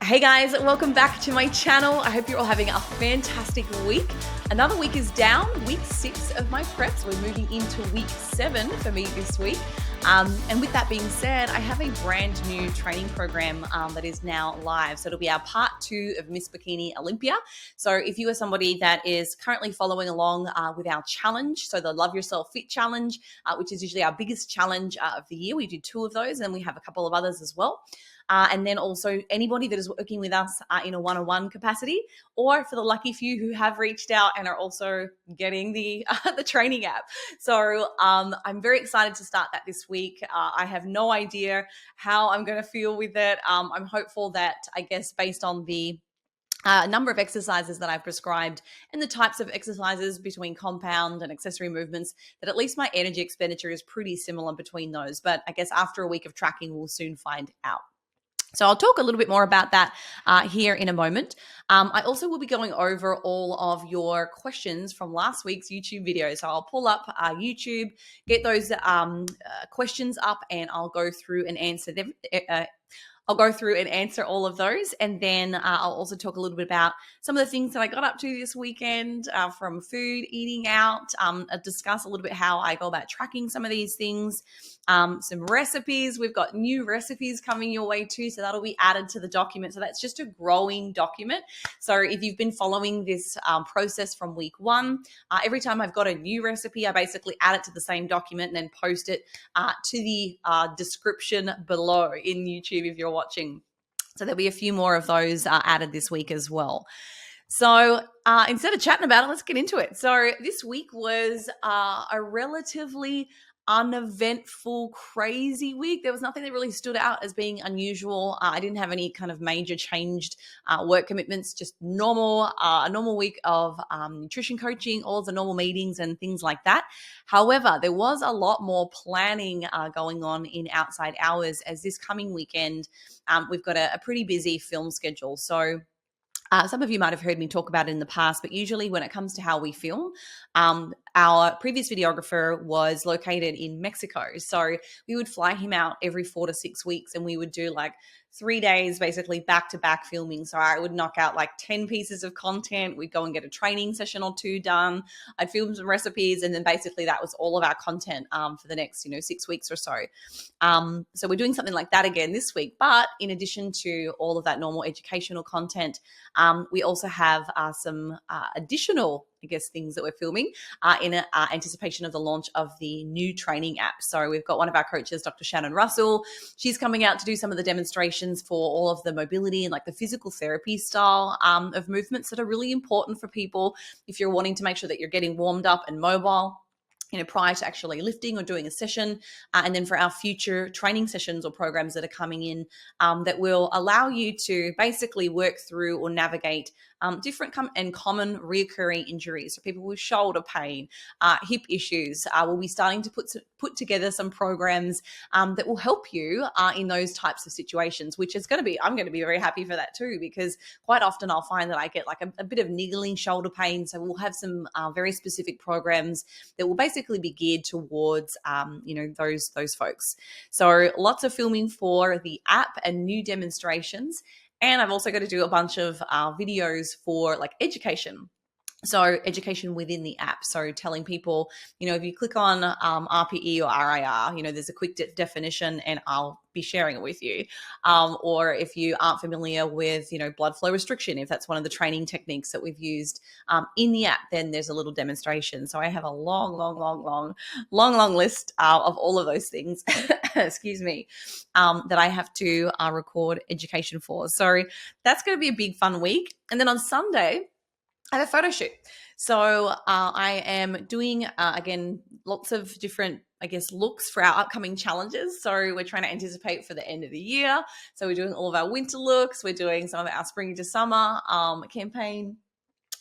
Hey guys, welcome back to my channel. I hope you're all having a fantastic week. Another week is down, week 6 of my preps. We're moving into week 7 for me this week. And with that being said, I have a brand new training program that is now live. So it'll be our part 2 of Miss Bikini Olympia. So if you are somebody that is currently following along with our challenge, so the Love Yourself Fit Challenge, which is usually our biggest challenge of the year. We do 2 of those and we have a couple of others as well. And then also anybody that is working with us in a one-on-one capacity, or for the lucky few who have reached out and are also getting the training app. So I'm very excited to start that this week. I have no idea how I'm going to feel with it. I'm hopeful that, I guess, based on the number of exercises that I've prescribed and the types of exercises between compound and accessory movements, that at least my energy expenditure is pretty similar between those. But I guess after a week of tracking, we'll soon find out. So I'll talk a little bit more about that here in a moment. I also will be going over all of your questions from last week's YouTube video. So I'll pull up YouTube, get those questions up, and I'll go through and answer them. I'll go through and answer all of those. And then I'll also talk a little bit about some of the things that I got up to this weekend from food, eating out, discuss a little bit how I go about tracking some of these things, some recipes. We've got new recipes coming your way too, so that'll be added to the document. So that's just a growing document. So if you've been following this process from week 1, every time I've got a new recipe, I basically add it to the same document and then post it to the description below in YouTube if you're watching. So there'll be a few more of those added this week as well. So instead of chatting about it, let's get into it. So this week was a relatively uneventful, crazy week. There was nothing that really stood out as being unusual. I didn't have any kind of major changed work commitments, just a normal week of nutrition coaching, all of the normal meetings and things like that. However, there was a lot more planning going on in outside hours, as this coming weekend, we've got a pretty busy film schedule. So some of you might have heard me talk about it in the past, but usually when it comes to how we film, our previous videographer was located in Mexico. So we would fly him out every 4 to 6 weeks, and we would do like 3 days basically back-to-back filming. So I would knock out like 10 pieces of content. We'd go and get a training session or 2 done. I'd film some recipes, and then basically that was all of our content for the next 6 weeks or so. So we're doing something like that again this week. But in addition to all of that normal educational content, we also have some additional, I guess, things that we're filming in anticipation of the launch of the new training app. So we've got one of our coaches, Dr. Shannon Russell. She's coming out to do some of the demonstrations for all of the mobility and like the physical therapy style of movements that are really important for people if you're wanting to make sure that you're getting warmed up and mobile prior to actually lifting or doing a session. And then for our future training sessions or programs that are coming in that will allow you to basically work through or navigate different and common reoccurring injuries. So people with shoulder pain, hip issues, we'll be starting to put together some programs that will help you in those types of situations, which is I'm going to be very happy for that too, because quite often I'll find that I get like a bit of niggling shoulder pain. So we'll have some very specific programs that will basically be geared towards, those folks. So lots of filming for the app and new demonstrations. And I've also got to do a bunch of videos for like education. So education within the app. So telling people, if you click on RPE or RIR, there's a quick definition and I'll be sharing it with you. Or if you aren't familiar with, blood flow restriction, if that's one of the training techniques that we've used in the app, then there's a little demonstration. So I have a long list of all of those things, excuse me, that I have to record education for. So that's going to be a big fun week. And then on Sunday, I have a photo shoot. So I am doing, again, lots of different, looks for our upcoming challenges. So we're trying to anticipate for the end of the year. So we're doing all of our winter looks. We're doing some of our spring to summer campaign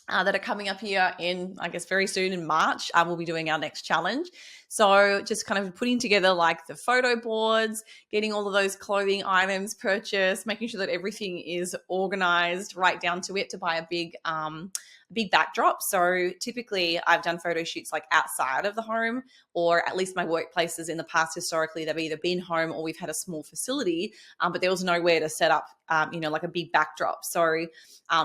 that are coming up here in, very soon in March. We'll be doing our next challenge. So just kind of putting together like the photo boards, getting all of those clothing items purchased, making sure that everything is organized right down to it to buy a big backdrop. So typically I've done photo shoots like outside of the home, or at least my workplaces in the past historically, they've either been home or we've had a small facility, but there was nowhere to set up, like a big backdrop. So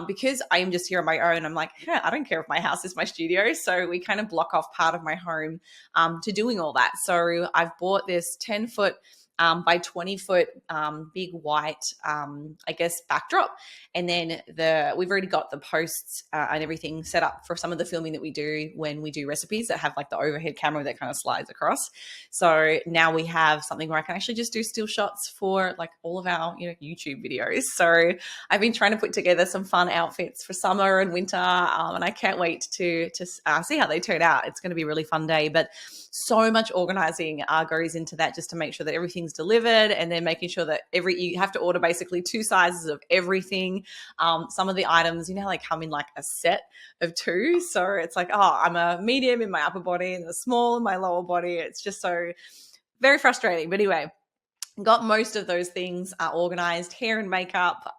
because I am just here on my own, I'm like, I don't care if my house is my studio. So we kind of block off part of my home to doing all that. So I've bought this 10-foot by 20-foot big white, backdrop. And then we've already got the posts and everything set up for some of the filming that we do when we do recipes that have like the overhead camera that kind of slides across. So now we have something where I can actually just do still shots for like all of our YouTube videos. So I've been trying to put together some fun outfits for summer and winter, and I can't wait to see how they turn out. It's going to be a really fun day, but so much organizing goes into that just to make sure that everything's delivered, and then making sure that you have to order basically 2 sizes of everything. Some of the items, how they come in like a set of 2. So it's like, I'm a medium in my upper body and a small in my lower body. It's just so very frustrating. But anyway, got most of those things organized, hair and makeup,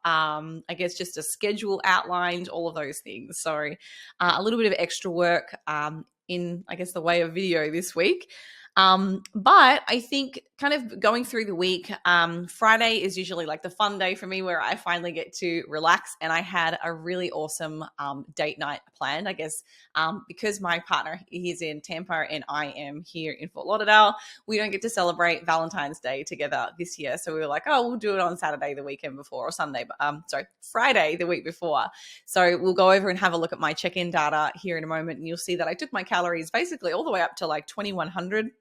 just a schedule outlined, all of those things. So a little bit of extra work in, the way of video this week. But I think kind of going through the week, Friday is usually like the fun day for me where I finally get to relax. And I had a really awesome date night planned, because my partner, he's in Tampa and I am here in Fort Lauderdale. We don't get to celebrate Valentine's Day together this year. So we were like, we'll do it on Saturday the weekend before, or Sunday, Friday the week before. So we'll go over and have a look at my check-in data here in a moment. And you'll see that I took my calories basically all the way up to like 2,100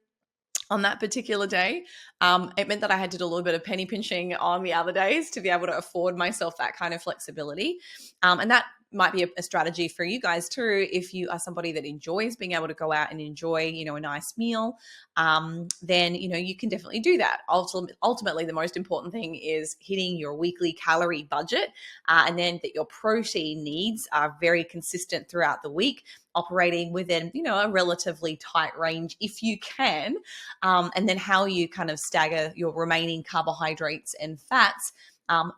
on that particular day. It meant that I had to do a little bit of penny pinching on the other days to be able to afford myself that kind of flexibility. And that might be a strategy for you guys too. If you are somebody that enjoys being able to go out and enjoy, a nice meal, then, you can definitely do that. Ultimately, the most important thing is hitting your weekly calorie budget, and then that your protein needs are very consistent throughout the week, operating within, a relatively tight range if you can. And then how you kind of stagger your remaining carbohydrates and fats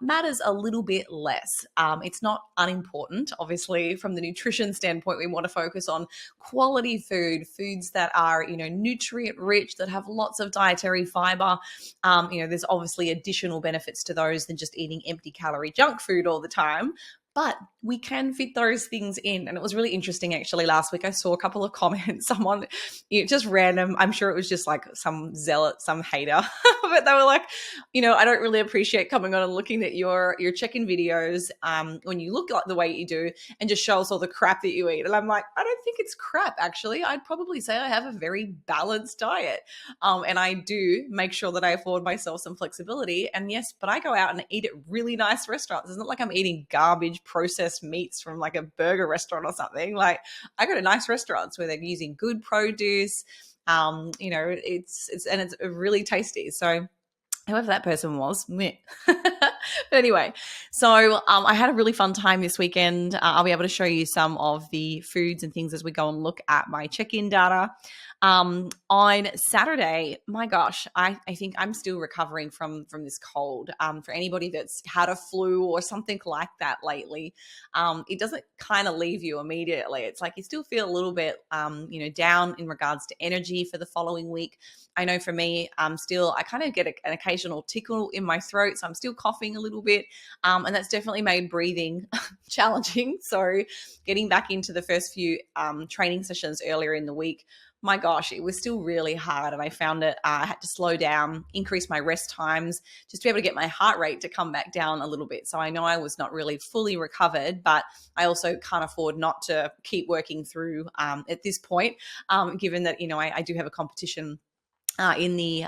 matters a little bit less. It's not unimportant. Obviously, from the nutrition standpoint, we want to focus on quality foods that are, nutrient rich, that have lots of dietary fiber. There's obviously additional benefits to those than just eating empty calorie junk food all the time. But we can fit those things in. And it was really interesting, actually. Last week, I saw a couple of comments. Someone, just random, I'm sure it was just like some zealot, some hater. But they were like, I don't really appreciate coming on and looking at your check-in videos when you look like the way you do and just show us all the crap that you eat. And I'm like, I don't think it's crap, actually. I'd probably say I have a very balanced diet. And I do make sure that I afford myself some flexibility. And yes, but I go out and eat at really nice restaurants. It's not like I'm eating garbage processed meats from like a burger restaurant or something. Like, I go to nice restaurants where they're using good produce. It's really tasty. So whoever that person was. But anyway, so I had a really fun time this weekend. I'll be able to show you some of the foods and things as we go and look at my check-in data. On Saturday, my gosh, I think I'm still recovering from this cold. For anybody that's had a flu or something like that lately, it doesn't kind of leave you immediately. It's like you still feel a little bit, down in regards to energy for the following week. I know for me, I kind of get an occasional tickle in my throat, so I'm still coughing a little bit, and that's definitely made breathing challenging. So getting back into the first few training sessions earlier in the week, my gosh, it was still really hard. And I found it, I had to slow down, increase my rest times just to be able to get my heart rate to come back down a little bit. So I know I was not really fully recovered, but I also can't afford not to keep working through at this point, given that, I do have a competition in the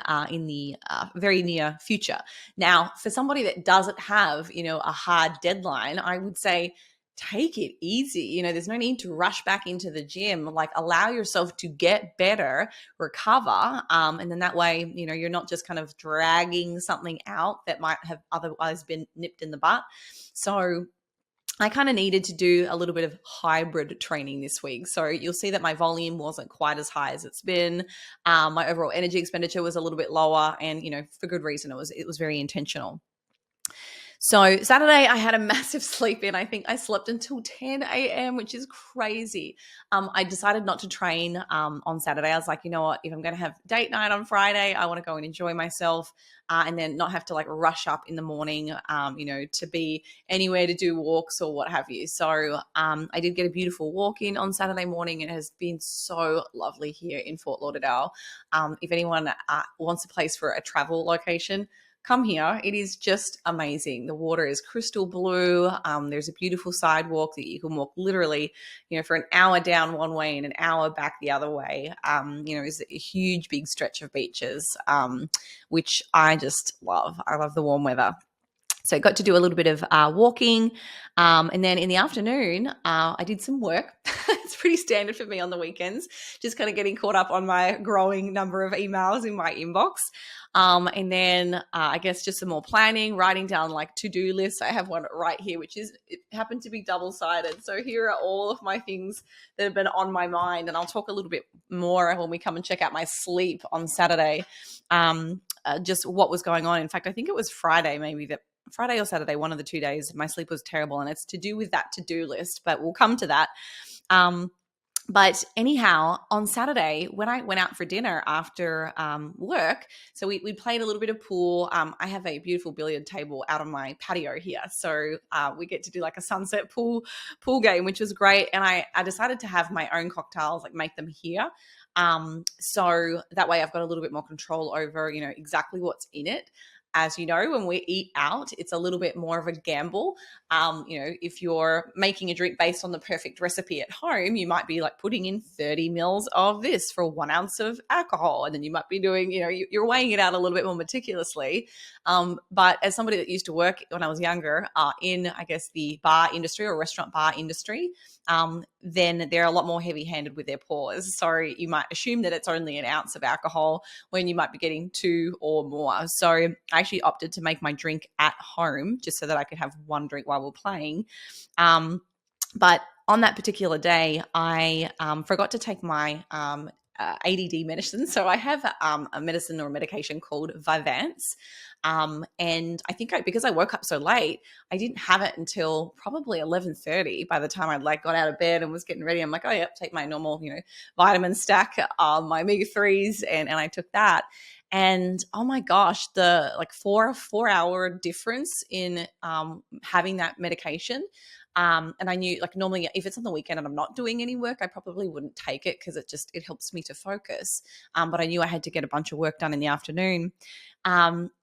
very near future. Now, for somebody that doesn't have, a hard deadline, I would say take it easy. There's no need to rush back into the gym. Like, allow yourself to get better, recover, and then that way, you're not just kind of dragging something out that might have otherwise been nipped in the butt. So I kind of needed to do a little bit of hybrid training this week. So you'll see that my volume wasn't quite as high as it's been. My overall energy expenditure was a little bit lower, and for good reason. It was very intentional. So Saturday, I had a massive sleep in. I think I slept until 10 a.m., which is crazy. I decided not to train on Saturday. I was like, you know what? If I'm going to have date night on Friday, I want to go and enjoy myself and then not have to like rush up in the morning, to be anywhere to do walks or what have you. So I did get a beautiful walk in on Saturday morning. It has been so lovely here in Fort Lauderdale. If anyone wants a place for a travel location, come here. It is just amazing. The water is crystal blue. There's a beautiful sidewalk that you can walk literally, for an hour down one way and an hour back the other way. It's a huge, big stretch of beaches, which I just love. I love the warm weather. So I got to do a little bit of walking. And then in the afternoon, I did some work. It's pretty standard for me on the weekends, just kind of getting caught up on my growing number of emails in my inbox. And then I guess just some more planning, writing down like to-do lists. I have one right here, it happened to be double-sided. So here are all of my things that have been on my mind. And I'll talk a little bit more when we come and check out my sleep on Saturday, just what was going on. In fact, I think it was Friday or Saturday, one of the 2 days, my sleep was terrible, and it's to do with that to-do list, but we'll come to that. But anyhow, on Saturday, when I went out for dinner after work, so we played a little bit of pool. I have a beautiful billiard table out on my patio here. So we get to do like a sunset pool game, which was great. And I decided to have my own cocktails, like make them here. So that way I've got a little bit more control over, exactly what's in it. As you know, when we eat out, it's a little bit more of a gamble. If you're making a drink based on the perfect recipe at home, you might be like putting in 30 mils of this for 1 ounce of alcohol. And then you might be doing, you're weighing it out a little bit more meticulously. But as somebody that used to work when I was younger in, I guess, the bar industry or restaurant bar industry, then they're a lot more heavy-handed with their pours. So you might assume that it's only 1 ounce of alcohol when you might be getting 2 or more. So I actually opted to make my drink at home just so that I could have one drink while we're playing. But on that particular day, I forgot to take my ADD medicine. So I have a medicine or a medication called Vyvanse. And I think because I woke up so late, I didn't have it until probably 11:30. By the time I got out of bed and was getting ready, I'm like, oh yeah, take my normal, vitamin stack, my omega-3s, and I took that. And oh my gosh, the like 4 hour difference in having that medication. And I knew like normally if it's on the weekend and I'm not doing any work, I probably wouldn't take it because it helps me to focus. But I knew I had to get a bunch of work done in the afternoon.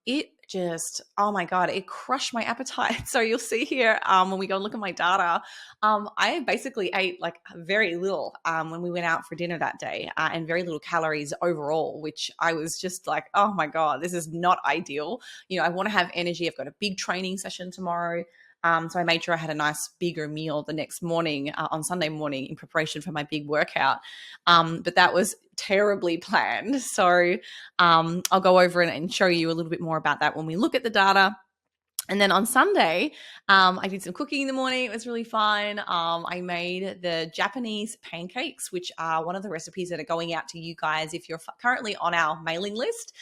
It just, oh my God, it crushed my appetite. So you'll see here when we go and look at my data, I basically ate like very little when we went out for dinner that day and very little calories overall, which I was just like, oh my God, this is not ideal. I want to have energy. I've got a big training session tomorrow. So I made sure I had a nice bigger meal the next morning on Sunday morning in preparation for my big workout. But that was terribly planned. So I'll go over and show you a little bit more about that when we look at the data. And then on Sunday, I did some cooking in the morning. It was really fun. I made the Japanese pancakes, which are one of the recipes that are going out to you guys if you're currently on our mailing list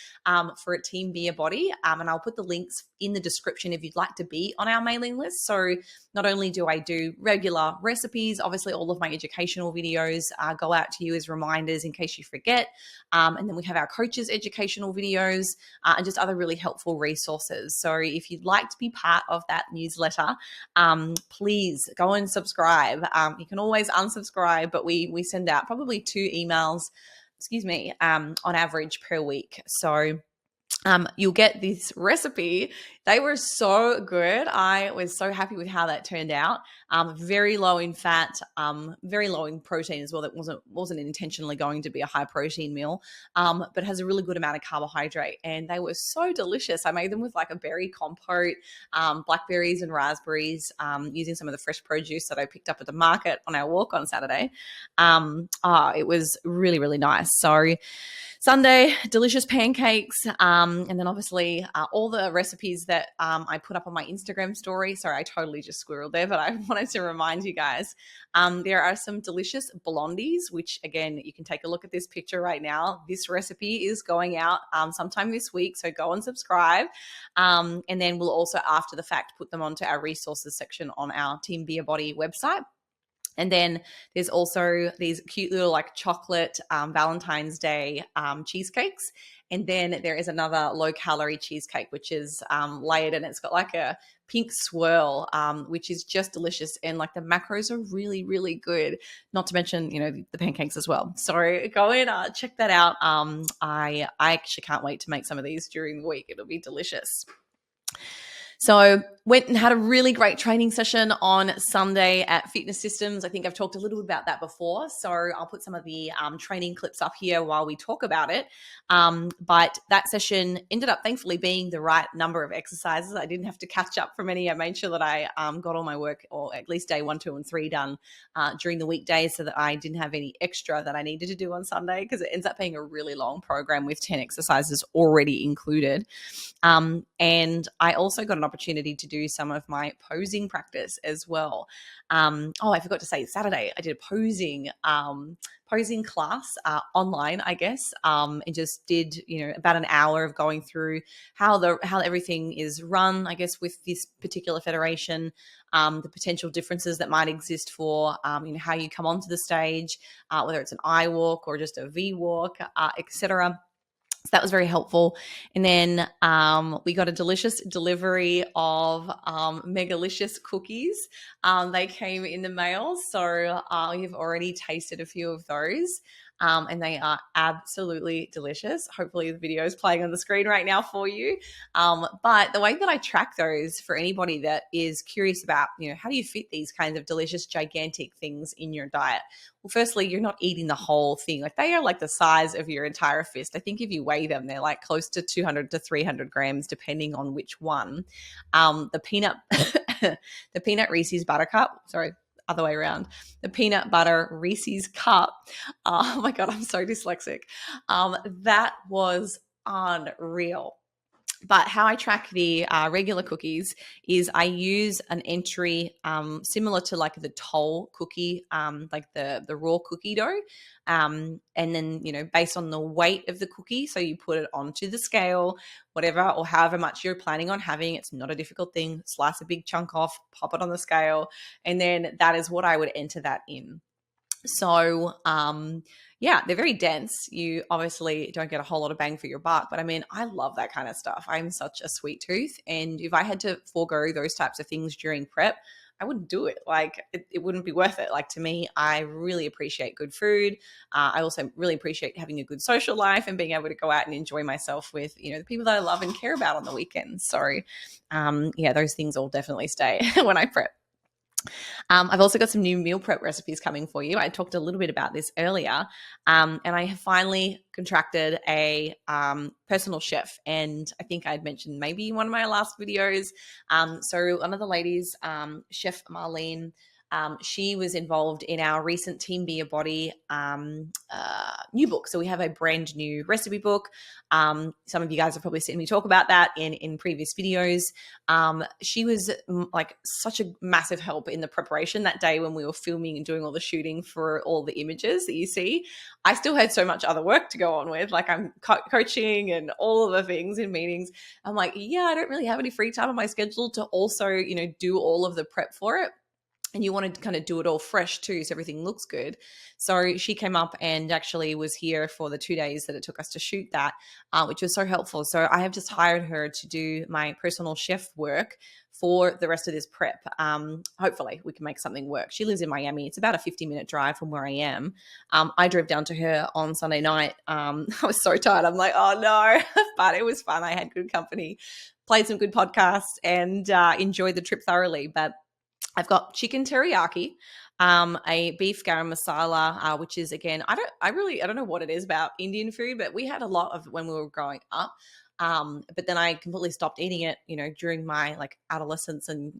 for Team Beer Body. And I'll put the links in the description if you'd like to be on our mailing list. So not only do I do regular recipes, obviously all of my educational videos go out to you as reminders in case you forget. And then we have our coaches' educational videos and just other really helpful resources. So if you'd like to be part of that newsletter, please go and subscribe. You can always unsubscribe, but we send out probably 2 emails, on average per week. So you'll get this recipe. They were so good. I was so happy with how that turned out. Very low in fat, very low in protein as well. That wasn't intentionally going to be a high protein meal, but has a really good amount of carbohydrate. And they were so delicious. I made them with like a berry compote, blackberries and raspberries, using some of the fresh produce that I picked up at the market on our walk on Saturday. It was really, really nice. So Sunday, delicious pancakes, and then obviously all the recipes that that I put up on my Instagram story. Sorry, I totally just squirreled there, but I wanted to remind you guys, there are some delicious blondies, which again, you can take a look at this picture right now. This recipe is going out sometime this week, so go and subscribe. And then we'll also, after the fact, put them onto our resources section on our Team Beer Body website. And then there's also these cute little like chocolate Valentine's Day cheesecakes. And then there is another low-calorie cheesecake, which is layered, and it's got like a pink swirl, which is just delicious. And like the macros are really, really good. Not to mention, the pancakes as well. So go in, check that out. I actually can't wait to make some of these during the week. It'll be delicious. So went and had a really great training session on Sunday at Fitness Systems. I think I've talked a little bit about that before, so I'll put some of the training clips up here while we talk about it. But that session ended up thankfully being the right number of exercises. I didn't have to catch up from any. I made sure that I got all my work, or at least day 1, 2, and 3 done during the weekdays, so that I didn't have any extra that I needed to do on Sunday, because it ends up being a really long program with 10 exercises already included. And I also got an opportunity to do some of my posing practice as well. I forgot to say, Saturday I did a posing class online, I guess, and just did about an hour of going through how everything is run, I guess, with this particular federation, the potential differences that might exist for how you come onto the stage, whether it's an I walk or just a V walk, etc. So that was very helpful. And then we got a delicious delivery of Megalicious cookies. They came in the mail, so you've already tasted a few of those. And they are absolutely delicious. Hopefully the video is playing on the screen right now for you. But the way that I track those for anybody that is curious about, how do you fit these kinds of delicious, gigantic things in your diet? Well, firstly, you're not eating the whole thing. Like, they are like the size of your entire fist. I think if you weigh them, they're like close to 200 to 300 grams, depending on which one. The peanut Reese's Buttercup, sorry, other way around. The peanut butter Reese's cup. Oh my God, I'm so dyslexic. That was unreal. But how I track the regular cookies is I use an entry similar to like the Toll cookie, like the raw cookie dough. And then, based on the weight of the cookie, so you put it onto the scale, whatever or however much you're planning on having. It's not a difficult thing. Slice a big chunk off, pop it on the scale, and then that is what I would enter that in. So, they're very dense. You obviously don't get a whole lot of bang for your buck, but I mean, I love that kind of stuff. I'm such a sweet tooth. And if I had to forego those types of things during prep, I wouldn't do it. Like, it wouldn't be worth it. Like, to me, I really appreciate good food. I also really appreciate having a good social life and being able to go out and enjoy myself with, the people that I love and care about on the weekends. So, those things all definitely stay when I prep. I've also got some new meal prep recipes coming for you. I talked a little bit about this earlier, and I have finally contracted a personal chef, and I think I'd mentioned maybe in one of my last videos. So one of the ladies, Chef Marlene, she was involved in our recent Team Beer Body new book. So we have a brand new recipe book. Some of you guys have probably seen me talk about that in previous videos. She was like such a massive help in the preparation that day when we were filming and doing all the shooting for all the images that you see. I still had so much other work to go on with, like I'm coaching and all of the things in meetings. I'm like, I don't really have any free time on my schedule to also, do all of the prep for it. And you wanted to kind of do it all fresh too, so everything looks good. So she came up and actually was here for the 2 days that it took us to shoot that, which was so helpful. So I have just hired her to do my personal chef work for the rest of this prep. Hopefully we can make something work. She lives in Miami. It's about a 50-minute drive from where I am. I drove down to her on Sunday night. I was so tired. I'm like, oh no, but it was fun. I had good company, played some good podcasts, and enjoyed the trip thoroughly. But I've got chicken teriyaki, a beef garam masala, which is, again, I don't know what it is about Indian food, but we had a lot of it when we were growing up. But then I completely stopped eating it, during my like adolescence and,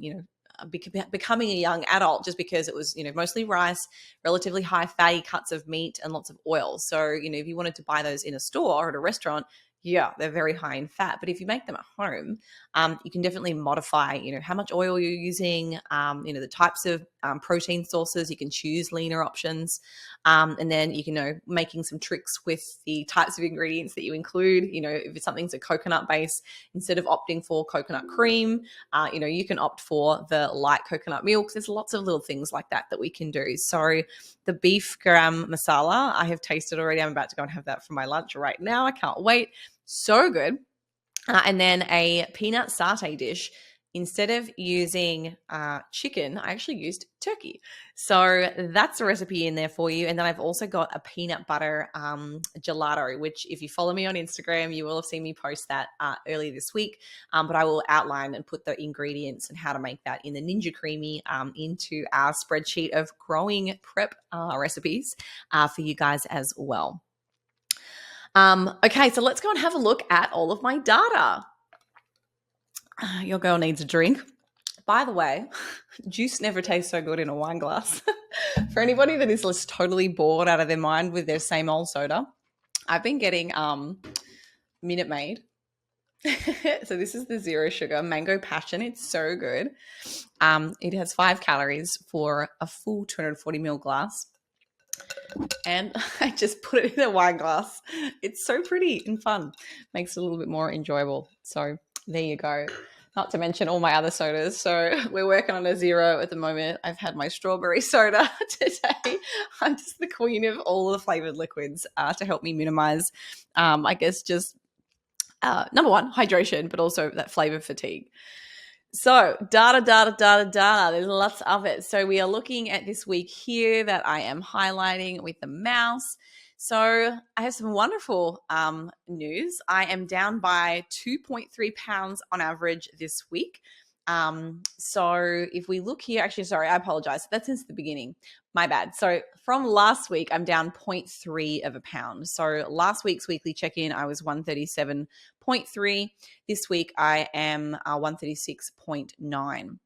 becoming a young adult, just because it was, mostly rice, relatively high fatty cuts of meat and lots of oil. So, if you wanted to buy those in a store or at a restaurant, yeah, they're very high in fat. But if you make them at home, you can definitely modify, how much oil you're using, the types of protein sources. You can choose leaner options. And then making some tricks with the types of ingredients that you include. If something's a coconut base, instead of opting for coconut cream, you can opt for the light coconut milk. There's lots of little things like that we can do. So the beef garam masala, I have tasted already. I'm about to go and have that for my lunch right now. I can't wait. So good. And then a peanut satay dish. Instead of using chicken, I actually used turkey. So that's a recipe in there for you. And then I've also got a peanut butter gelato, which if you follow me on Instagram, you will have seen me post that earlier this week. But I will outline and put the ingredients and how to make that in the Ninja Creamy into our spreadsheet of growing prep recipes for you guys as well. Okay, so let's go and have a look at all of my data. Your girl needs a drink. By the way, juice never tastes so good in a wine glass. For anybody that is just totally bored out of their mind with their same old soda, I've been getting Minute Maid. So this is the zero sugar mango passion. It's so good. It has 5 calories for a full 240 ml glass. And I just put it in a wine glass. It's so pretty and fun. Makes it a little bit more enjoyable. So there you go. Not to mention all my other sodas. So we're working on a zero at the moment. I've had my strawberry soda today. I'm just the queen of all the flavored liquids to help me minimize, I guess, just number one, hydration, but also that flavor fatigue. So data. There's lots of it. So we are looking at this week here that I am highlighting with the mouse. So I have some wonderful news. I am down by 2.3 pounds on average this week. So if we look here, actually, sorry, I apologize. That's since the beginning. My bad. So from last week, I'm down 0.3 of a pound. So last week's weekly check-in, I was 137.3. This week, I am 136.9.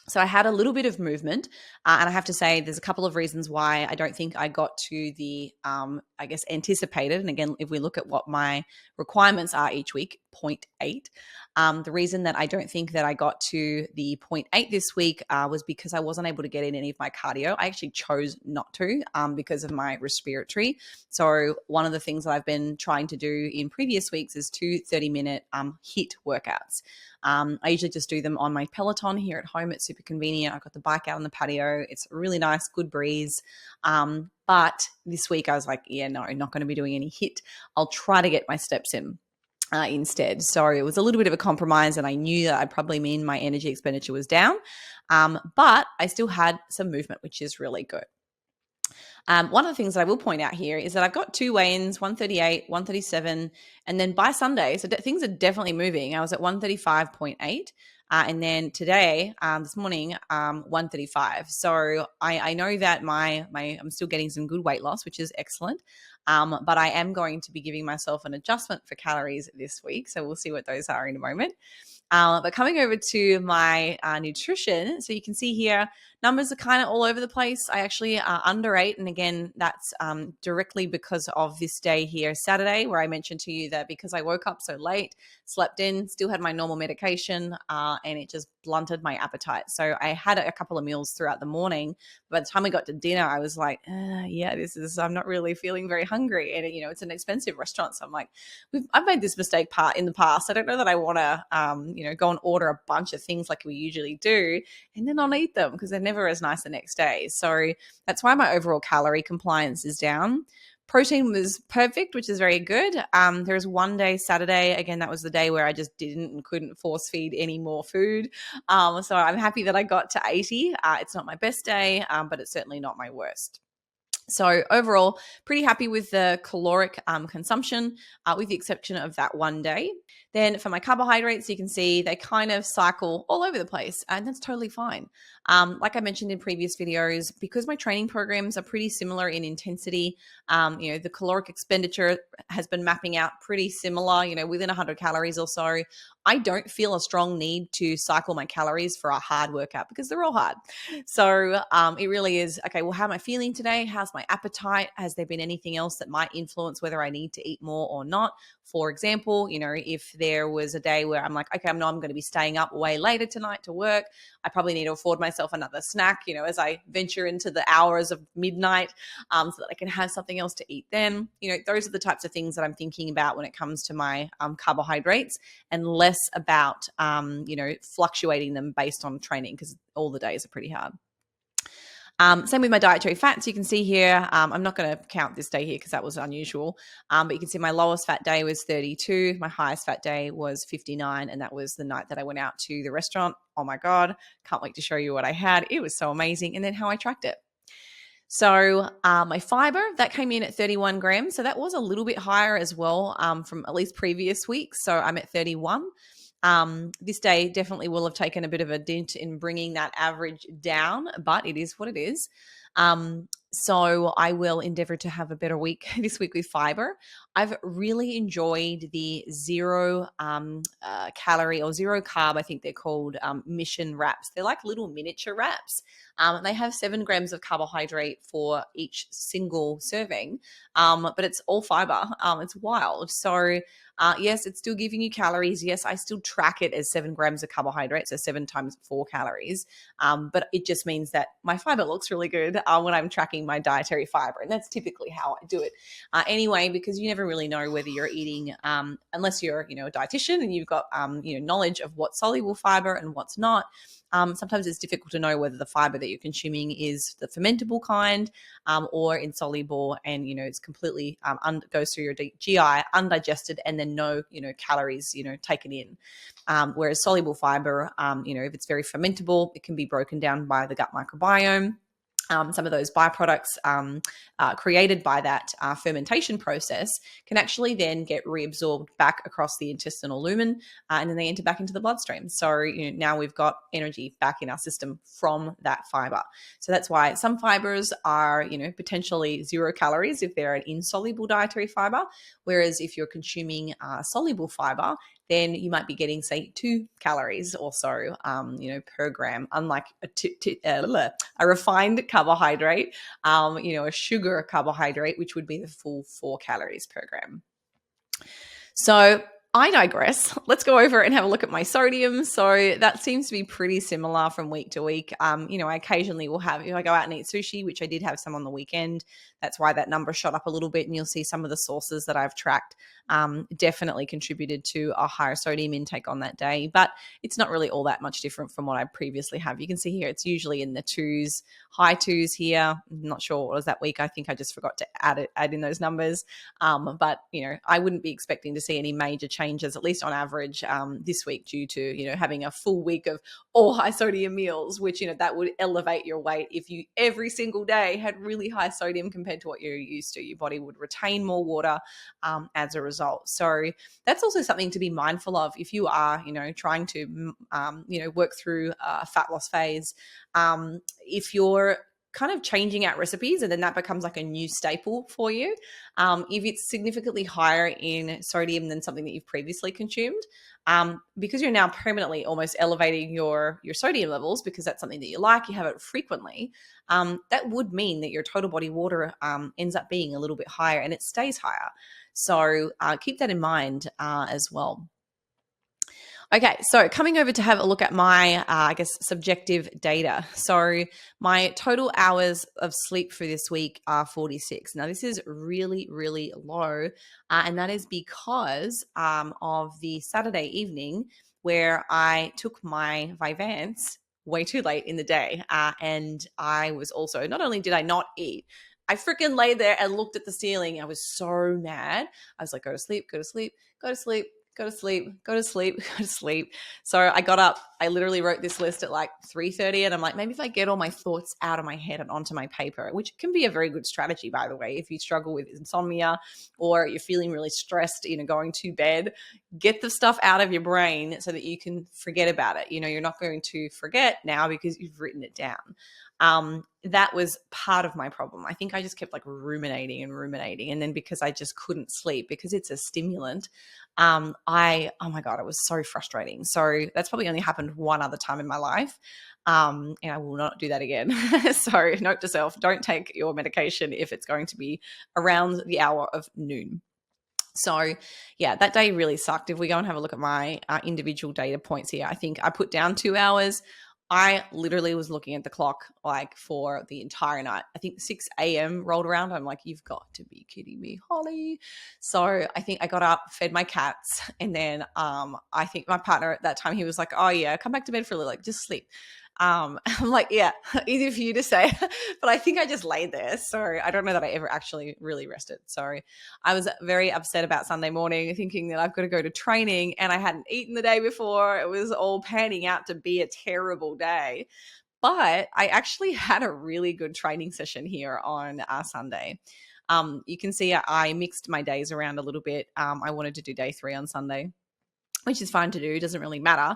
So I had a little bit of movement, and I have to say there's a couple of reasons why I don't think I got to the, anticipated. And again, if we look at what my requirements are each week, 0.8. The reason that I don't think that I got to the 0.8 this week was because I wasn't able to get in any of my cardio. I actually chose not to because of my respiratory. So one of the things that I've been trying to do in previous weeks is 2 30-minute HIIT workouts. I usually just do them on my Peloton here at home. It's super convenient. I've got the bike out on the patio. It's really nice, good breeze. But this week I was like, no, not going to be doing any HIIT. I'll try to get my steps in instead. So it was a little bit of a compromise, and I knew that I'd probably mean my energy expenditure was down. But I still had some movement, which is really good. One of the things that I will point out here is that I've got 2 weigh-ins, 138, 137, and then by Sunday, so things are definitely moving. I was at 135.8. And then today, this morning, 135. So I know that I'm still getting some good weight loss, which is excellent. But I am going to be giving myself an adjustment for calories this week. So we'll see what those are in a moment. But coming over to my nutrition, so you can see here, numbers are kind of all over the place. I actually underate, and again, that's directly because of this day here, Saturday, where I mentioned to you that because I woke up so late, slept in, still had my normal medication, and it just blunted my appetite. So I had a couple of meals throughout the morning. By the time we got to dinner, I was like, I'm not really feeling very hungry. And, it's an expensive restaurant. So I'm like, I've made this mistake in the past. I don't know that I want to, go and order a bunch of things like we usually do and then not eat them because they're never as nice the next day. So that's why my overall calorie compliance is down. Protein was perfect, which is very good. There was one day, Saturday, again, that was the day where I just didn't and couldn't force feed any more food. So I'm happy that I got to 80. It's not my best day, but it's certainly not my worst. So overall, pretty happy with the caloric consumption, with the exception of that one day. Then for my carbohydrates, you can see they kind of cycle all over the place, and that's totally fine. Like I mentioned in previous videos, because my training programs are pretty similar in intensity, the caloric expenditure has been mapping out pretty similar, within 100 calories or so. I don't feel a strong need to cycle my calories for a hard workout because they're all hard. So it really is, okay, well, how am I feeling today? How's my my appetite? Has there been anything else that might influence whether I need to eat more or not? For example, if there was a day where I'm like, okay, I'm going to be staying up way later tonight to work, I probably need to afford myself another snack, as I venture into the hours of midnight, so that I can have something else to eat then. Those are the types of things that I'm thinking about when it comes to my carbohydrates, and less about, fluctuating them based on training, because all the days are pretty hard. Same with my dietary fats. You can see here, I'm not going to count this day here because that was unusual, but you can see my lowest fat day was 32. My highest fat day was 59, and that was the night that I went out to the restaurant. Oh my God, can't wait to show you what I had. It was so amazing. And then how I tracked it. So my fiber, that came in at 31 grams. So that was a little bit higher as well, from at least previous weeks. So I'm at 31. This day definitely will have taken a bit of a dent in bringing that average down, but it is what it is. So I will endeavor to have a better week this week with fiber. I've really enjoyed the zero calorie or zero carb, I think they're called, mission wraps. They're like little miniature wraps. They have 7 grams of carbohydrate for each single serving, but it's all fiber. It's wild. So yes, it's still giving you calories. Yes, I still track it as 7 grams of carbohydrate, so 7 times 4 calories. But it just means that my fiber looks really good when I'm tracking my dietary fiber. And that's typically how I do it anyway, because you never really know whether you're eating, unless you're, a dietitian and you've got, knowledge of what's soluble fiber and what's not. Sometimes it's difficult to know whether the fiber that you're consuming is the fermentable kind, or insoluble, and it's completely goes through your GI undigested, and then no calories taken in. Whereas soluble fiber, if it's very fermentable, it can be broken down by the gut microbiome. Some of those byproducts created by that fermentation process can actually then get reabsorbed back across the intestinal lumen, and then they enter back into the bloodstream. So now we've got energy back in our system from that fiber. So that's why some fibers are potentially 0 calories if they're an insoluble dietary fiber, whereas if you're consuming soluble fiber, then you might be getting, say, 2 calories or so, per gram, unlike a refined carbohydrate, a sugar carbohydrate, which would be the full 4 calories per gram. So I digress. Let's go over and have a look at my sodium. So that seems to be pretty similar from week to week. I occasionally will have, if I go out and eat sushi, which I did have some on the weekend, that's why that number shot up a little bit. And you'll see some of the sources that I've tracked definitely contributed to a higher sodium intake on that day. But it's not really all that much different from what I previously have. You can see here, it's usually in the 2s, high 2s here. I'm not sure what was that week. I think I just forgot to add in those numbers. But, I wouldn't be expecting to see any major changes, at least on average, this week, due to, having a full week of all high sodium meals, which, that would elevate your weight. If you every single day had really high sodium compared to what you're used to, your body would retain more water as a result. So that's also something to be mindful of if you are, trying to, work through a fat loss phase. If you're kind of changing out recipes and then that becomes like a new staple for you, if it's significantly higher in sodium than something that you've previously consumed, because you're now permanently almost elevating your sodium levels because that's something that you like, you have it frequently, that would mean that your total body water ends up being a little bit higher and it stays higher. So keep that in mind as well. Okay, so coming over to have a look at my, subjective data. So my total hours of sleep for this week are 46. Now, this is really, really low, and that is because of the Saturday evening where I took my Vyvanse way too late in the day, and I was also, not only did I not eat, I freaking lay there and looked at the ceiling. I was so mad. I was like, go to sleep, go to sleep, go to sleep. Go to sleep, go to sleep, go to sleep. So I got up, I literally wrote this list at like 3:30 and I'm like, maybe if I get all my thoughts out of my head and onto my paper, which can be a very good strategy, by the way, if you struggle with insomnia or you're feeling really stressed, going to bed, get the stuff out of your brain so that you can forget about it. You're not going to forget now because you've written it down. That was part of my problem. I think I just kept like ruminating and ruminating. And then because I just couldn't sleep because it's a stimulant, oh my God, it was so frustrating. So that's probably only happened one other time in my life. And I will not do that again. So note to self, don't take your medication if it's going to be around the hour of noon. So yeah, that day really sucked. If we go and have a look at my individual data points here, I think I put down 2 hours. I literally was looking at the clock like for the entire night. I think 6 a.m. rolled around. I'm like, you've got to be kidding me, Holly. So I think I got up, fed my cats, and then I think my partner at that time, he was like, oh yeah, come back to bed for a little, like just sleep. I'm like, yeah, easy for you to say, but I think I just laid there. So I don't know that I ever actually really rested. So I was very upset about Sunday morning, thinking that I've got to go to training and I hadn't eaten the day before. It was all panning out to be a terrible day. But I actually had a really good training session here on Sunday. You can see I mixed my days around a little bit. I wanted to do day 3 on Sunday, which is fine to do, doesn't really matter.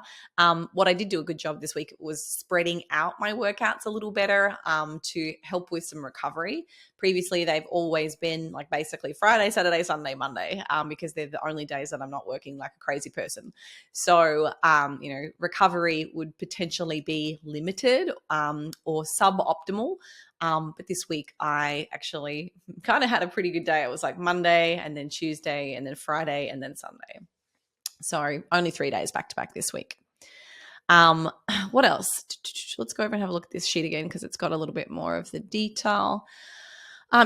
What I did do a good job this week was spreading out my workouts a little better to help with some recovery. Previously, they've always been like basically Friday, Saturday, Sunday, Monday, because they're the only days that I'm not working like a crazy person. So, recovery would potentially be limited or suboptimal. But this week I actually kind of had a pretty good day. It was like Monday and then Tuesday and then Friday and then Sunday. So only 3 days back to back this week. What else? Let's go over and have a look at this sheet again because it's got a little bit more of the detail.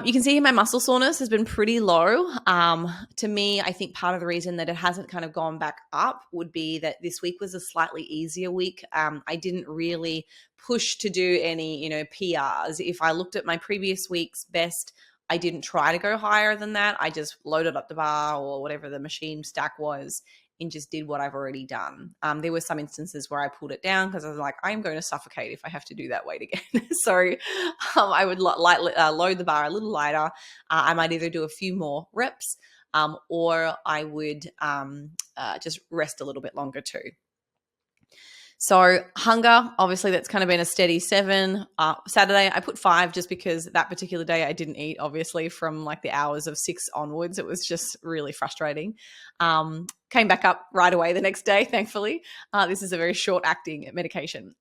You can see my muscle soreness has been pretty low. To me, I think part of the reason that it hasn't kind of gone back up would be that this week was a slightly easier week. I didn't really push to do any, PRs. If I looked at my previous week's best, I didn't try to go higher than that. I just loaded up the bar or whatever the machine stack was and just did what I've already done. There were some instances where I pulled it down because I was like, I'm going to suffocate if I have to do that weight again. So I would load the bar a little lighter. I might either do a few more reps or I would just rest a little bit longer too. So hunger, obviously that's kind of been a steady 7. Saturday, I put 5 just because that particular day I didn't eat, obviously, from like the hours of 6 onwards. It was just really frustrating. Came back up right away the next day, thankfully. This is a very short-acting medication.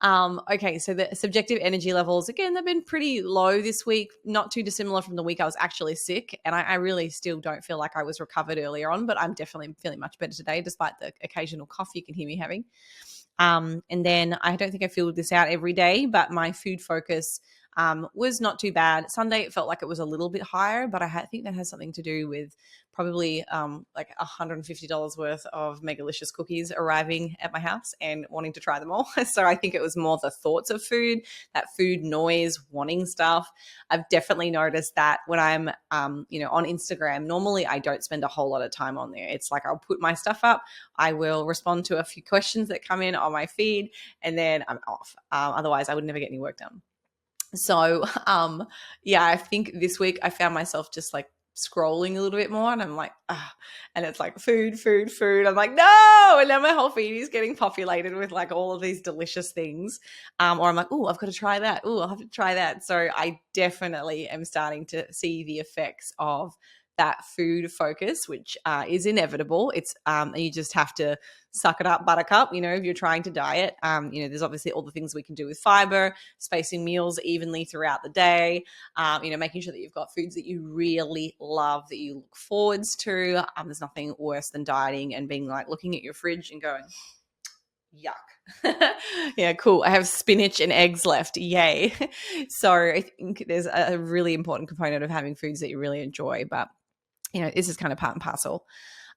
Okay, so the subjective energy levels, again, they've been pretty low this week, not too dissimilar from the week I was actually sick. And I really still don't feel like I was recovered earlier on, but I'm definitely feeling much better today, despite the occasional cough you can hear me having. And then I don't think I filled this out every day, but my food focus was not too bad. Sunday, it felt like it was a little bit higher, but I think that has something to do with probably like $150 worth of Megalicious cookies arriving at my house and wanting to try them all. So I think it was more the thoughts of food, that food noise, wanting stuff. I've definitely noticed that when I'm, on Instagram, normally I don't spend a whole lot of time on there. It's like I'll put my stuff up, I will respond to a few questions that come in on my feed, and then I'm off. Otherwise, I would never get any work done. So, I think this week I found myself just like scrolling a little bit more and I'm like, and it's like food. I'm like, no. And now my whole feed is getting populated with like all of these delicious things. Or I'm like, oh, I've got to try that. Oh, I'll have to try that. So I definitely am starting to see the effects of that food focus, which is inevitable. It's you just have to suck it up, buttercup, if you're trying to diet. There's obviously all the things we can do with fiber, spacing meals evenly throughout the day, making sure that you've got foods that you really love, that you look forwards to. There's nothing worse than dieting and being like looking at your fridge and going, yuck. Yeah, cool. I have spinach and eggs left. Yay. So I think there's a really important component of having foods that you really enjoy, but this is kind of part and parcel.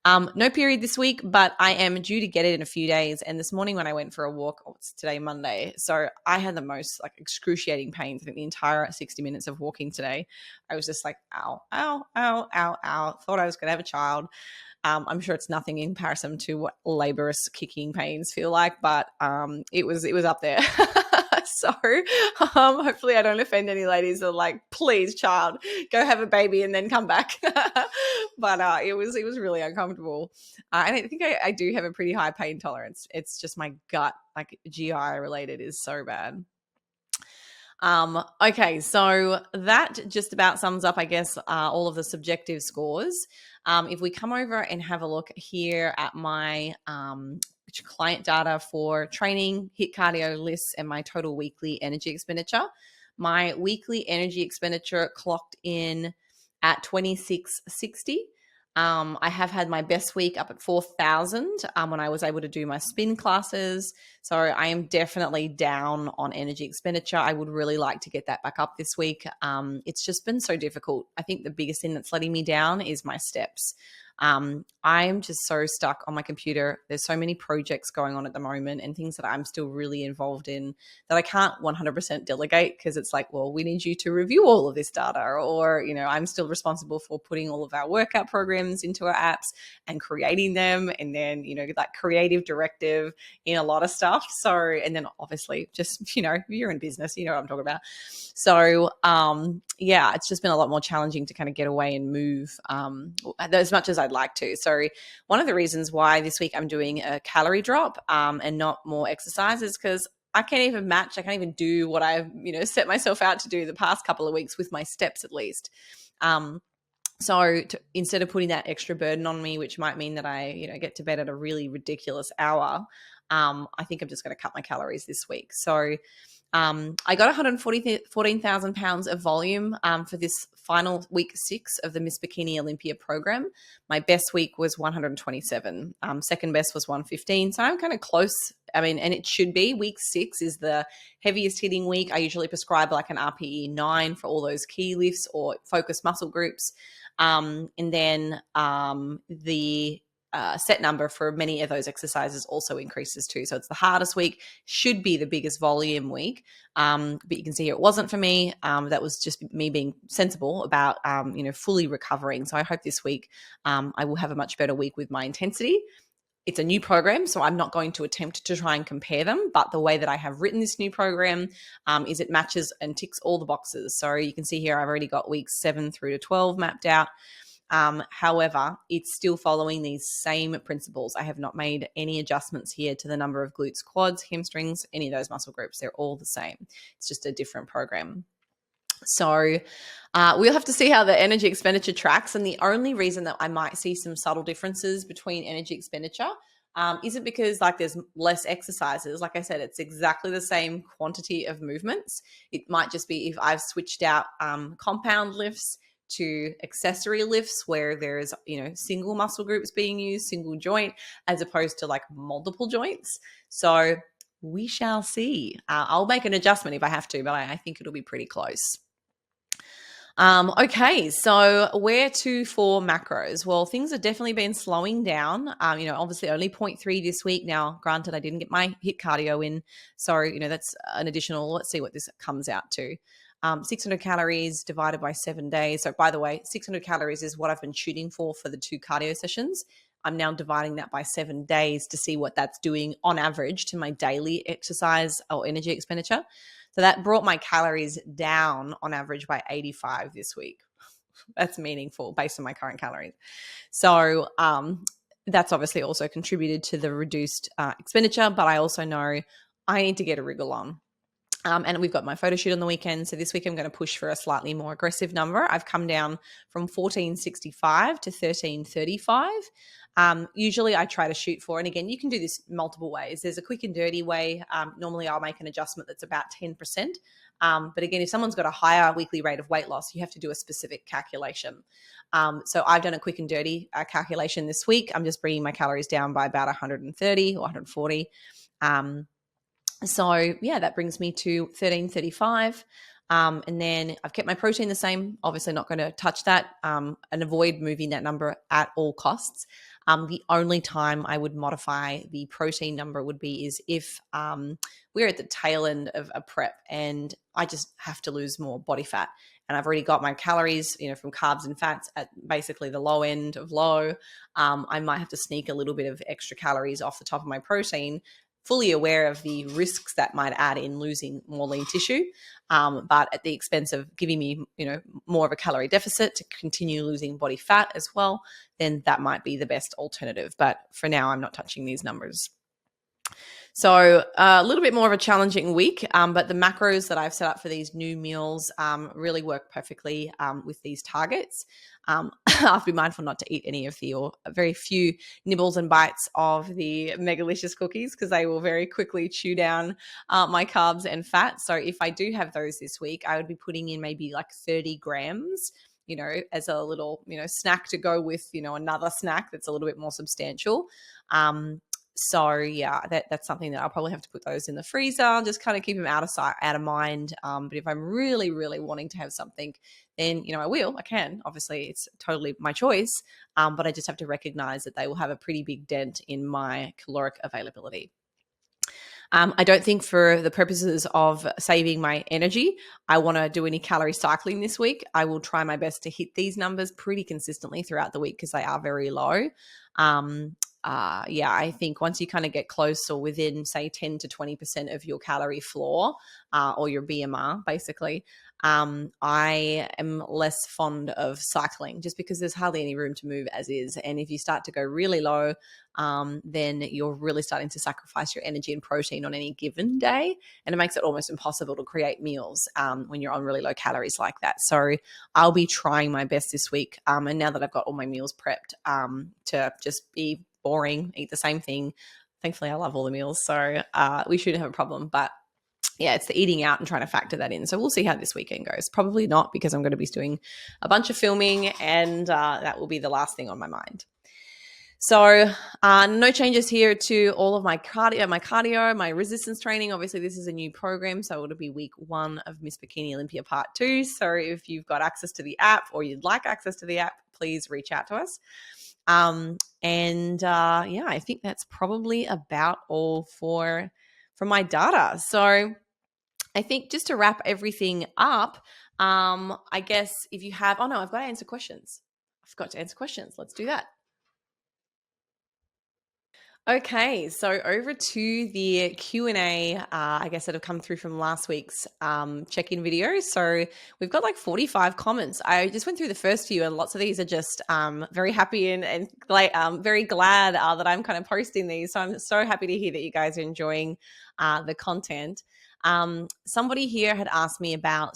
No period this week, but I am due to get it in a few days. And this morning when I went for a walk, it's today Monday, so I had the most like excruciating pains. I think the entire 60 minutes of walking today, I was just like, ow, ow, ow, ow, ow. Thought I was going to have a child. I'm sure it's nothing in comparison to what laborious kicking pains feel like, but it was up there. So hopefully I don't offend any ladies that are like, please, child, go have a baby and then come back. But it was really uncomfortable. And I think I do have a pretty high pain tolerance. It's just my gut, like GI related, is so bad. Okay, so that just about sums up, I guess, all of the subjective scores. If we come over and have a look here at my client data for training, hit cardio lists, and my total weekly energy expenditure, my weekly energy expenditure clocked in at 2660. I have had my best week up at 4,000 when I was able to do my spin classes. So I am definitely down on energy expenditure. I would really like to get that back up this week. It's just been so difficult. I think the biggest thing that's letting me down is my steps. I'm just so stuck on my computer. There's so many projects going on at the moment and things that I'm still really involved in that I can't 100% delegate, because it's like, well, we need you to review all of this data, or, I'm still responsible for putting all of our workout programs into our apps and creating them. And then, that creative directive in a lot of stuff. So, and then obviously just, you're in business, you know what I'm talking about. So, yeah, it's just been a lot more challenging to kind of get away and move as much as I'd like to. So one of the reasons why this week I'm doing a calorie drop and not more exercise is because I can't even do what I've, set myself out to do the past couple of weeks with my steps at least. So instead of putting that extra burden on me, which might mean that I, get to bed at a really ridiculous hour, I think I'm just going to cut my calories this week. So I got 14,000 pounds of volume for this final week 6 of the Miss Bikini Olympia program. My best week was 127. Second best was 115. So I'm kind of close. I mean, and it should be. Week 6 is the heaviest hitting week. I usually prescribe like an RPE 9 for all those key lifts or focused muscle groups. And then the set number for many of those exercises also increases too. So it's the hardest week, should be the biggest volume week. But you can see here it wasn't for me. That was just me being sensible about, fully recovering. So I hope this week I will have a much better week with my intensity. It's a new program, so I'm not going to attempt to try and compare them. But the way that I have written this new program is it matches and ticks all the boxes. So you can see here I've already got weeks 7 through to 12 mapped out. However, it's still following these same principles. I have not made any adjustments here to the number of glutes, quads, hamstrings, any of those muscle groups. They're all the same. It's just a different program. So we'll have to see how the energy expenditure tracks. And the only reason that I might see some subtle differences between energy expenditure isn't because there's less exercises. Like I said, it's exactly the same quantity of movements. It might just be if I've switched out compound lifts to accessory lifts where there's, single muscle groups being used, single joint, as opposed to multiple joints. So we shall see. I'll make an adjustment if I have to, but I think it'll be pretty close. Okay, so where to for macros? Well, things have definitely been slowing down. Obviously only 0.3 this week. Now, granted, I didn't get my HIIT cardio in. So, that's an additional, let's see what this comes out to. 600 calories divided by 7 days. So by the way, 600 calories is what I've been shooting for the 2 cardio sessions. I'm now dividing that by 7 days to see what that's doing on average to my daily exercise or energy expenditure. So that brought my calories down on average by 85 this week. That's meaningful based on my current calories. So that's obviously also contributed to the reduced expenditure, but I also know I need to get a wriggle on. And we've got my photo shoot on the weekend. So this week I'm going to push for a slightly more aggressive number. I've come down from 1465 to 1335. Usually I try to shoot for, and again, you can do this multiple ways. There's a quick and dirty way. Normally I'll make an adjustment that's about 10%. But again, if someone's got a higher weekly rate of weight loss, you have to do a specific calculation. So I've done a quick and dirty calculation this week. I'm just bringing my calories down by about 130 or 140. So yeah, that brings me to 1335. And then I've kept my protein the same, obviously not going to touch that and avoid moving that number at all costs. The only time I would modify the protein number would be is if we're at the tail end of a prep and I just have to lose more body fat. And I've already got my calories, from carbs and fats at basically the low end of low. I might have to sneak a little bit of extra calories off the top of my protein, fully aware of the risks that might add in losing more lean tissue, but at the expense of giving me, more of a calorie deficit to continue losing body fat as well, then that might be the best alternative. But for now, I'm not touching these numbers. So a little bit more of a challenging week, but the macros that I've set up for these new meals really work perfectly with these targets. I have to be mindful not to eat any of the or very few nibbles and bites of the Megalicious cookies because they will very quickly chew down my carbs and fat. So if I do have those this week, I would be putting in maybe like 30 grams, as a little, snack to go with, another snack that's a little bit more substantial. So yeah, that's something that I'll probably have to put those in the freezer, just kind of keep them out of sight, out of mind. But if I'm really, really wanting to have something, then I can. Obviously, it's totally my choice. But I just have to recognize that they will have a pretty big dent in my caloric availability. I don't think for the purposes of saving my energy, I want to do any calorie cycling this week. I will try my best to hit these numbers pretty consistently throughout the week because they are very low. I think once you kind of get close or within, say, 10 to 20% of your calorie floor or your BMR, basically, I am less fond of cycling just because there's hardly any room to move as is. And if you start to go really low, then you're really starting to sacrifice your energy and protein on any given day. And it makes it almost impossible to create meals when you're on really low calories like that. So I'll be trying my best this week. And now that I've got all my meals prepped to just be boring, eat the same thing. Thankfully, I love all the meals. So we shouldn't have a problem. But yeah, it's the eating out and trying to factor that in. So we'll see how this weekend goes. Probably not because I'm going to be doing a bunch of filming and that will be the last thing on my mind. So no changes here to all of my cardio, my resistance training. Obviously, this is a new program, so it'll be week 1 of Miss Bikini Olympia Part 2. So if you've got access to the app or you'd like access to the app, please reach out to us. I think that's probably about all for my data. So I think just to wrap everything up, I guess if you have, I've got to answer questions. I forgot to answer questions. Let's do that. Okay, so over to the Q&A, I guess that have come through from last week's check-in video. So we've got like 45 comments. I just went through the first few and lots of these are just very happy and very glad that I'm kind of posting these. So I'm so happy to hear that you guys are enjoying the content. Somebody here had asked me about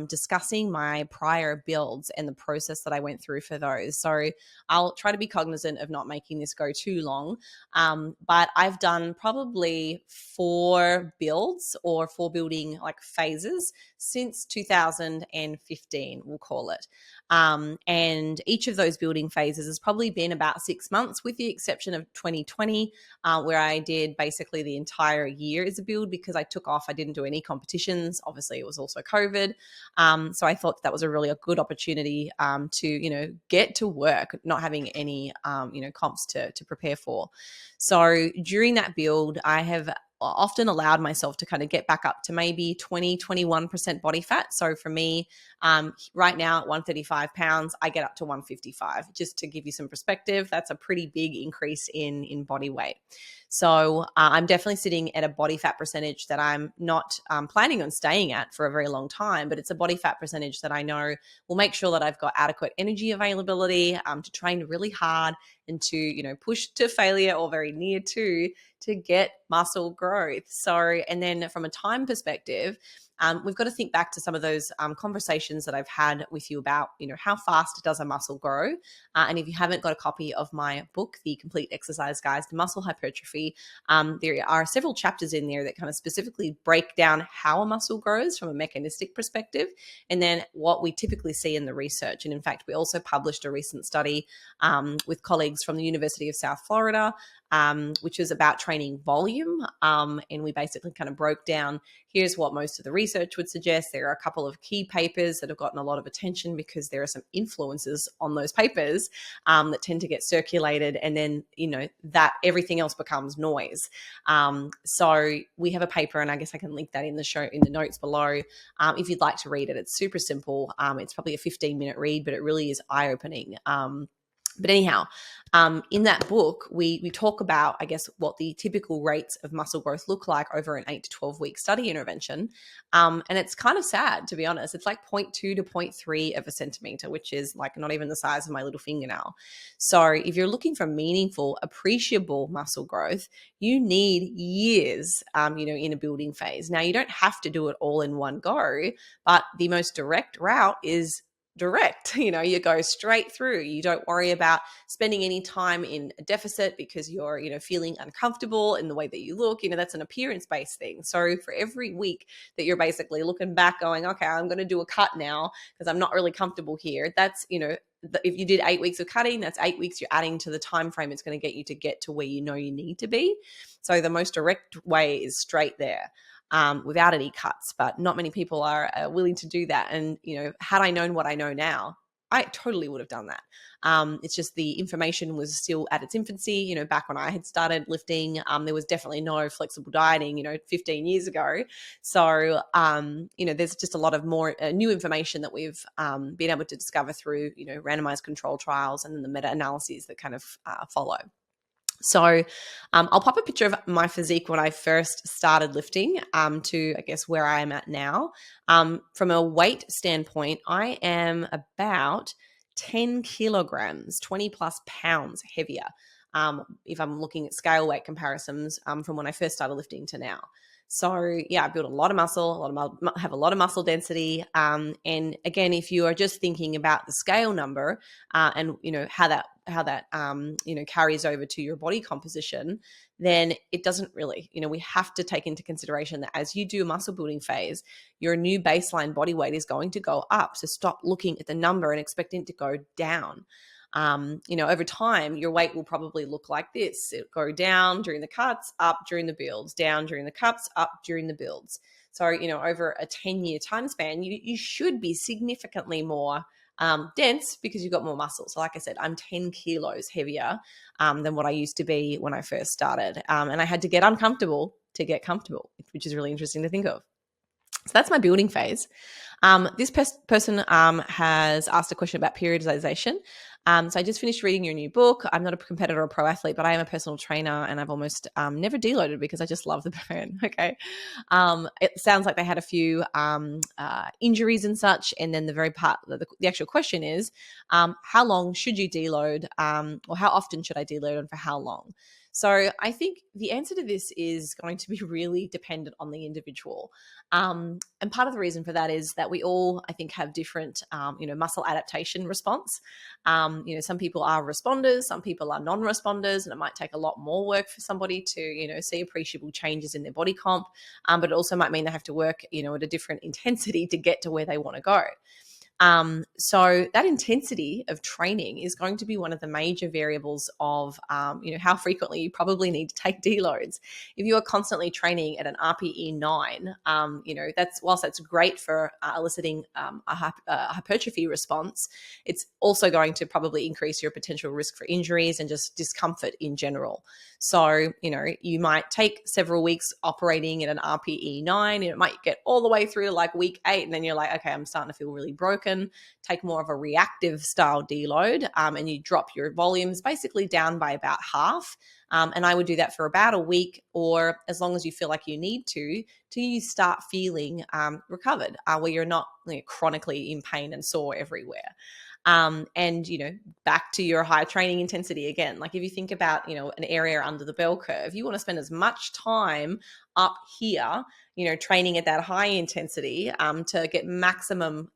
discussing my prior builds and the process that I went through for those. So I'll try to be cognizant of not making this go too long. But I've done probably 4 builds or 4 building like phases since 2015, we'll call it. And each of those building phases has probably been about 6 months, with the exception of 2020, where I did basically the entire year as a build because I took off. I didn't do any competitions. Obviously, it was also COVID. So I thought that was a really good opportunity to, get to work, not having any, comps to prepare for. So during that build, I have often allowed myself to kind of get back up to maybe 20-21% body fat. So for me, right now at 135 pounds, I get up to 155. Just to give you some perspective, that's a pretty big increase in body weight. So I'm definitely sitting at a body fat percentage that I'm not planning on staying at for a very long time, but it's a body fat percentage that I know will make sure that I've got adequate energy availability to train really hard and to, push to failure or very near to get muscle growth. So, and then from a time perspective, we've got to think back to some of those conversations that I've had with you about, how fast does a muscle grow? And if you haven't got a copy of my book, The Complete Exercise Guide to Muscle Hypertrophy, there are several chapters in there that kind of specifically break down how a muscle grows from a mechanistic perspective, and then what we typically see in the research. And in fact, we also published a recent study with colleagues from the University of South Florida, which was about training volume. And we basically kind of broke down, here's what most of the research would suggest. There are a couple of key papers that have gotten a lot of attention because there are some influences on those papers that tend to get circulated, and then, that everything else becomes noise. So we have a paper, and I guess I can link that in the notes below. If you'd like to read it, it's super simple. It's probably a 15-minute read, but it really is eye-opening. But anyhow, in that book, we talk about, I guess, what the typical rates of muscle growth look like over an 8 to 12 week study intervention. And it's kind of sad, to be honest. It's like 0.2 to zero point 0.3 of a centimeter, which is like not even the size of my little fingernail. So if you're looking for meaningful, appreciable muscle growth, you need years, in a building phase. Now, you don't have to do it all in one go, but the most direct route is direct. You go straight through. You don't worry about spending any time in a deficit because you're feeling uncomfortable in the way that you look. That's an appearance based thing. So for every week that you're basically looking back going, okay, I'm going to do a cut now because I'm not really comfortable here, that's if you did 8 weeks of cutting, that's 8 weeks you're adding to the time frame it's going to get to where you need to be. So the most direct way is straight there. Without any cuts, but not many people are willing to do that. And, had I known what I know now, I totally would have done that. It's just the information was still at its infancy. Back when I had started lifting, there was definitely no flexible dieting, 15 years ago. So, there's just a lot of more new information that we've been able to discover through, randomized control trials and then the meta-analyses that kind of follow. So I'll pop a picture of my physique when I first started lifting to, I guess, where I am at now. From a weight standpoint, I am about 10 kilograms, 20 plus pounds heavier if I'm looking at scale weight comparisons from when I first started lifting to now. So yeah, I built a lot of muscle, have a lot of muscle density. And again, if you are just thinking about the scale number and how that carries over to your body composition, then it doesn't really. We have to take into consideration that as you do a muscle building phase, your new baseline body weight is going to go up. So stop looking at the number and expecting it to go down. Over time, your weight will probably look like this. It'll go down during the cuts, up during the builds, down during the cuts, up during the builds. So, over a 10-year time span, you should be significantly more dense because you've got more muscle. So like I said, I'm 10 kilos heavier than what I used to be when I first started. And I had to get uncomfortable to get comfortable, which is really interesting to think of. So that's my building phase. This person has asked a question about periodization. So I just finished reading your new book. I'm not a competitor or pro athlete, but I am a personal trainer, and I've almost never deloaded because I just love the burn. Okay. It sounds like they had a few injuries and such. And then the very part, the actual question is, how long should you deload or how often should I deload and for how long? So I think the answer to this is going to be really dependent on the individual. And part of the reason for that is that we all, I think, have different, muscle adaptation response. Some people are responders, some people are non-responders, and it might take a lot more work for somebody to, see appreciable changes in their body comp. But it also might mean they have to work, at a different intensity to get to where they want to go. So that intensity of training is going to be one of the major variables of, how frequently you probably need to take deloads. If you are constantly training at an RPE 9, whilst that's great for eliciting a hypertrophy response, it's also going to probably increase your potential risk for injuries and just discomfort in general. So, you might take several weeks operating at an RPE 9, and it might get all the way through to like week 8, and then you're like, okay, I'm starting to feel really broken. Take more of a reactive style deload, and you drop your volumes basically down by about half. And I would do that for about a week, or as long as you feel like you need to till you start feeling recovered, where you're not chronically in pain and sore everywhere. And, back to your high training intensity again. Like if you think about, an area under the bell curve, you want to spend as much time up here, training at that high intensity to get maximum,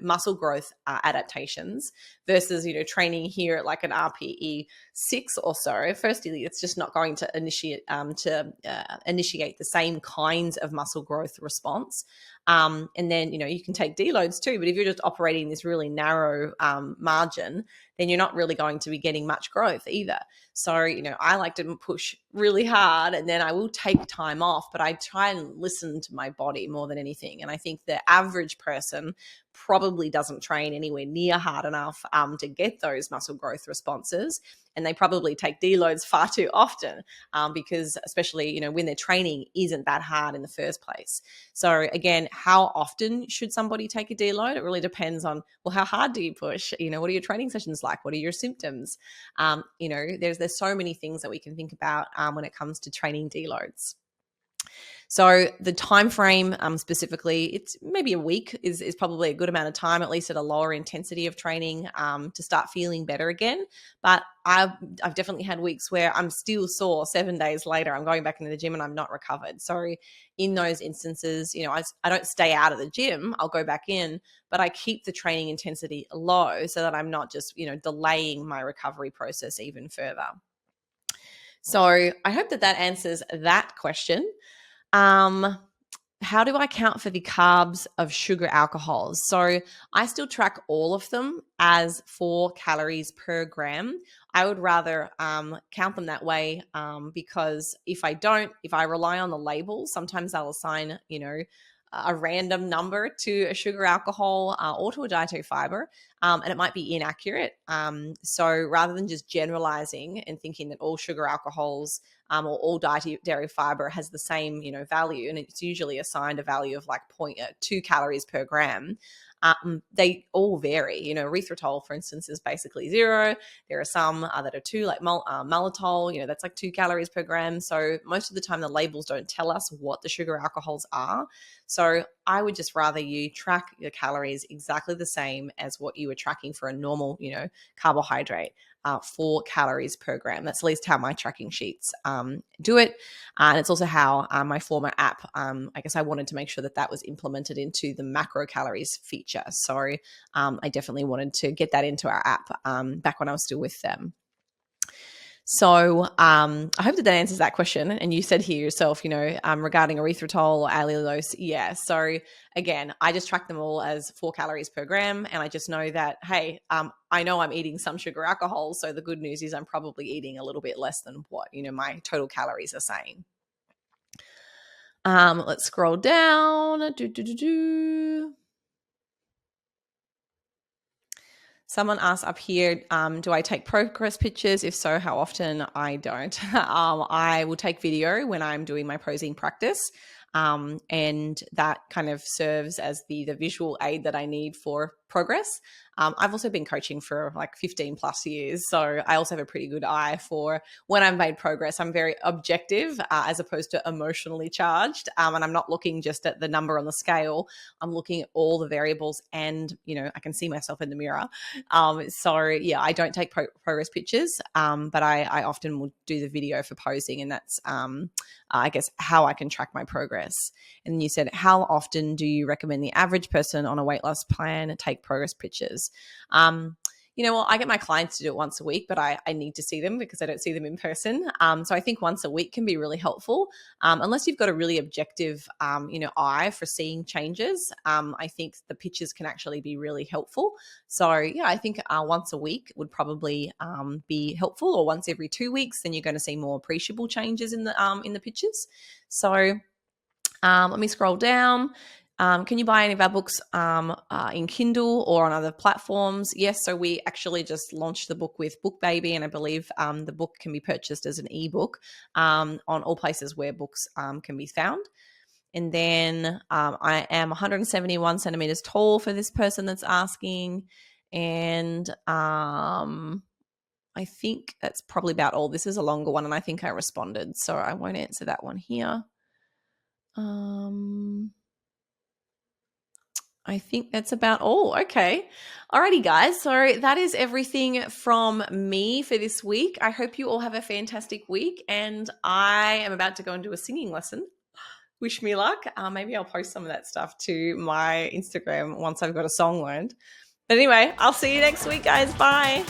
muscle growth adaptations versus, training here at like an RPE 6 or so. Firstly, it's just not going to initiate the same kinds of muscle growth response. And then, you can take deloads too, but if you're just operating this really narrow margin, then you're not really going to be getting much growth either. So, I like to push really hard and then I will take time off, but I try and listen to my body more than anything. And I think the average person probably doesn't train anywhere near hard enough to get those muscle growth responses. and they probably take deloads far too often because especially, when their training isn't that hard in the first place. So again, how often should somebody take a deload? It really depends on, well, how hard do you push? What are your training sessions like? What are your symptoms? There's so many things that we can think about when it comes to training deloads. So the time frame specifically, it's maybe a week is probably a good amount of time, at least at a lower intensity of training, to start feeling better again. But I've definitely had weeks where I'm still sore 7 days later. I'm going back into the gym and I'm not recovered. So in those instances, I don't stay out of the gym. I'll go back in, but I keep the training intensity low so that I'm not just, delaying my recovery process even further. So I hope that answers that question. How do I count for the carbs of sugar alcohols? So I still track all of them as 4 calories per gram. I would rather count them that way because if I rely on the label, sometimes they'll assign, a random number to a sugar alcohol or to a dietary fiber, and it might be inaccurate. So rather than just generalizing and thinking that all sugar alcohols or all dairy fiber has the same, value, and it's usually assigned a value of like 0.2 calories per gram. They all vary. Erythritol, for instance, is basically 0. There are some that are 2, like maltitol, that's like 2 calories per gram. So most of the time the labels don't tell us what the sugar alcohols are. So I would just rather you track your calories exactly the same as what you were tracking for a normal, carbohydrate, 4 calories per gram. That's at least how my tracking sheets do it. And it's also how my former app, I guess I wanted to make sure that was implemented into the macro calories feature. So I definitely wanted to get that into our app back when I was still with them. So I hope that answers that question. And you said here yourself, regarding erythritol or allulose. Yeah. So again, I just track them all as 4 calories per gram. And I just know that, hey, I know I'm eating some sugar alcohol. So the good news is I'm probably eating a little bit less than what, my total calories are saying. Let's scroll down. Someone asked up here, do I take progress pictures? If so, how often? I don't. I will take video when I'm doing my posing practice. And that kind of serves as the visual aid that I need for progress. I've also been coaching for like 15 plus years. So I also have a pretty good eye for when I've made progress. I'm very objective as opposed to emotionally charged. And I'm not looking just at the number on the scale. I'm looking at all the variables and, I can see myself in the mirror. So yeah, I don't take progress pictures, but I often will do the video for posing, and that's, I guess, how I can track my progress. And you said, how often do you recommend the average person on a weight loss plan take progress pictures? I get my clients to do it once a week, but I need to see them because I don't see them in person. So I think once a week can be really helpful, unless you've got a really objective, eye for seeing changes. I think the pictures can actually be really helpful. So yeah, I think once a week would probably be helpful, or once every 2 weeks, then you're going to see more appreciable changes in the pictures. So let me scroll down. Can you buy any of our books in Kindle or on other platforms? Yes, so we actually just launched the book with BookBaby, and I believe the book can be purchased as an ebook on all places where books can be found. And then I am 171 centimeters tall for this person that's asking. And I think that's probably about all. This is a longer one, and I think I responded, so I won't answer that one here. I think that's about all. Okay. Alrighty, guys. So that is everything from me for this week. I hope you all have a fantastic week, and I am about to go and do a singing lesson. Wish me luck. Maybe I'll post some of that stuff to my Instagram once I've got a song learned. But anyway, I'll see you next week, guys. Bye.